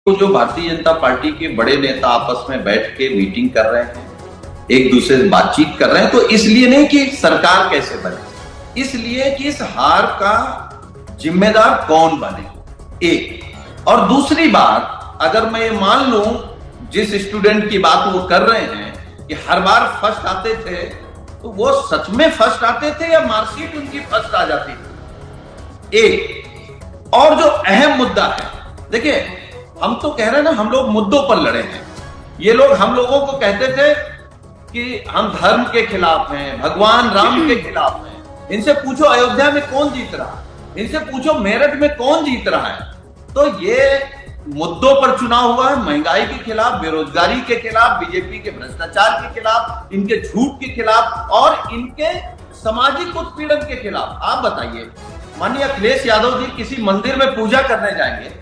तो जो भारतीय जनता पार्टी के बड़े नेता आपस में बैठ के मीटिंग कर रहे हैं, एक दूसरे से बातचीत कर रहे हैं, तो इसलिए नहीं कि सरकार कैसे बने, इसलिए कि इस हार का जिम्मेदार कौन बने, एक। और दूसरी बात, अगर मैं ये मान लूं जिस स्टूडेंट की बात वो कर रहे हैं कि हर बार फर्स्ट आते थे, तो वो सच में फर्स्ट आते थे या मार्कशीट उनकी फर्स्ट आ जाती थी, एक। और जो अहम मुद्दा है, देखिए हम तो कह रहे हैं ना, हम लोग मुद्दों पर लड़े हैं। ये लोग हम लोगों को कहते थे कि हम धर्म के खिलाफ हैं, भगवान राम के खिलाफ हैं। इनसे पूछो अयोध्या में कौन जीत रहा है, इनसे पूछो मेरठ में कौन जीत रहा है। तो ये मुद्दों पर चुनाव हुआ है, महंगाई के खिलाफ, बेरोजगारी के खिलाफ, बीजेपी के भ्रष्टाचार के खिलाफ, इनके झूठ के खिलाफ और इनके सामाजिक उत्पीड़न के खिलाफ। आप बताइए, माननीय अखिलेश यादव जी किसी मंदिर में पूजा करने जाएंगे,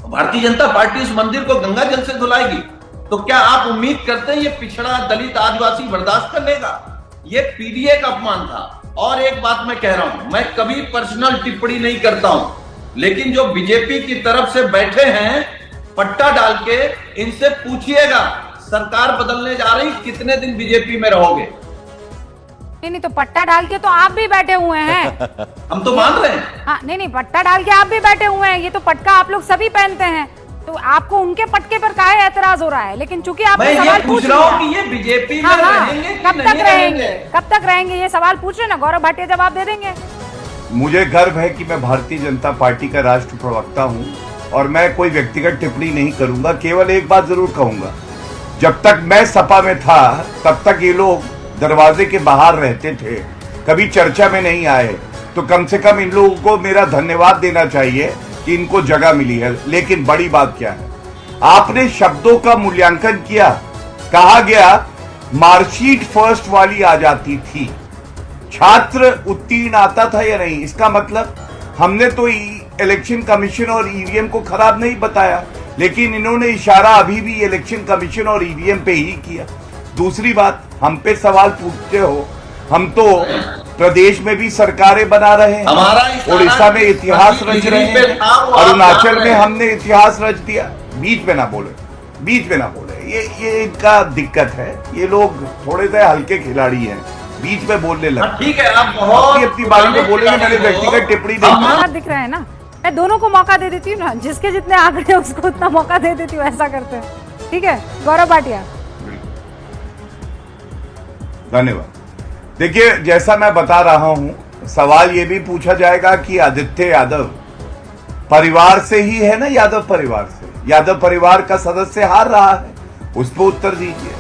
भारतीय जनता पार्टी उस मंदिर को गंगा जल से धुलाएगी, तो क्या आप उम्मीद करते हैं ये पिछड़ा दलित आदिवासी बर्दाश्त कर लेगा? ये पीडीए का अपमान था। और एक बात मैं कह रहा हूं, मैं कभी पर्सनल टिप्पणी नहीं करता हूं, लेकिन जो बीजेपी की तरफ से बैठे हैं पट्टा डाल के, इनसे पूछिएगा सरकार बदलने जा रही, कितने दिन बीजेपी में रहोगे? नहीं, तो पट्टा डाल के तो आप भी बैठे हुए हैं। हम तो मान रहे हैं। हाँ, नहीं, पट्टा डाल के आप भी बैठे हुए हैं। ये तो पटका आप लोग सभी पहनते हैं, तो आपको उनके पटके पर काहे ऐतराज हो रहा है? लेकिन चूंकि आप सवाल पूछ रहे हैं कि ये बीजेपी में रहेंगे, कब तक रहेंगे, कब तक रहेंगे, ये सवाल पूछ रहे ना, गौरव भाटिया जवाब दे देंगे। मुझे गर्व है कि मैं भारतीय जनता पार्टी का राष्ट्र प्रवक्ता हूं और मैं कोई व्यक्तिगत टिप्पणी नहीं करूंगा। केवल एक बात जरूर कहूंगा, जब तक मैं सपा में था तब तक ये लोग दरवाजे के बाहर रहते थे, कभी चर्चा में नहीं आए, तो कम से कम इन लोगों को मेरा धन्यवाद देना चाहिए कि इनको जगह मिली है। लेकिन बड़ी बात क्या है, आपने शब्दों का मूल्यांकन किया, कहा गया मार्कशीट फर्स्ट वाली आ जाती थी, छात्र उत्तीर्ण आता था या नहीं। इसका मतलब हमने तो इलेक्शन कमीशन और ईवीएम को खराब नहीं बताया, लेकिन इन्होंने इशारा अभी भी इलेक्शन कमीशन और ईवीएम पे ही किया। दूसरी बात, हम पे सवाल पूछते हो, हम तो प्रदेश में भी सरकारें बना रहे हैं, उड़ीसा में इतिहास रच रहे हैं, अरुणाचल में हमने इतिहास रच दिया। बीच में ना बोले, बीच में ना बोले, ये इनका दिक्कत है। ये लोग थोड़े से हल्के खिलाड़ी हैं, बीच में बोलने लगे। ठीक है, आप बहुत अपनी बारी में बोलेंगे, मैंने व्यक्तिगत टिप्पणी नहीं। दिख रहा है ना, मैं दोनों को मौका दे देती हूँ ना, जिसके जितने आंकड़े उसको उतना मौका दे देती हूँ, ऐसा करते हैं। ठीक है गौरव भाटिया, धन्यवाद। देखिए, जैसा मैं बता रहा हूं, सवाल यह भी पूछा जाएगा कि आदित्य यादव परिवार से ही है ना, यादव परिवार से, यादव परिवार का सदस्य हार रहा है, उस पर उत्तर दीजिए।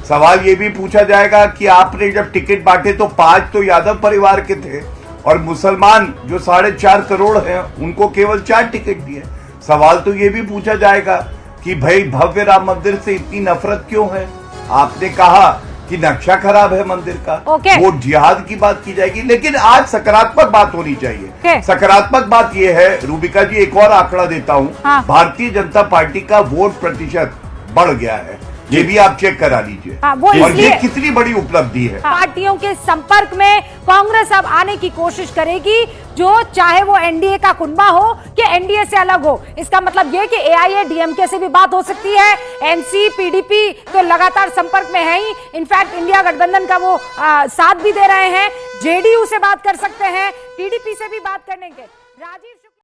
सवाल यह भी पूछा जाएगा कि आपने जब टिकट बांटे तो 5 तो यादव परिवार के थे और मुसलमान जो 4.5 करोड़ हैं उनको केवल 4 टिकट दिए। सवाल तो यह भी पूछा जाएगा कि भाई भव्य राम मंदिर से इतनी नफरत क्यों है? आपने कहा कि नक्शा खराब है मंदिर का, वो जिहाद की बात की जाएगी, लेकिन आज सकारात्मक बात होनी चाहिए। सकारात्मक बात यह है, रूबिका जी, एक और आंकड़ा देता हूं। भारतीय जनता पार्टी का वोट प्रतिशत बढ़ गया है, ये भी आप चेक करा लीजिए। और ये कितनी बड़ी उपलब्धि है। पार्टियों के संपर्क में कांग्रेस अब आने की कोशिश करेगी, जो चाहे वो एनडीए का कुनबा हो कि एनडीए से अलग हो। इसका मतलब ये कि एआईएडीएमके से भी बात हो सकती है, एनसी पीडीपी तो लगातार संपर्क में है ही, इनफैक्ट इंडिया गठबंधन का वो साथ भी दे रहे हैं, जेडीयू से बात कर सकते हैं, टीडीपी से भी बात करने के। राजीव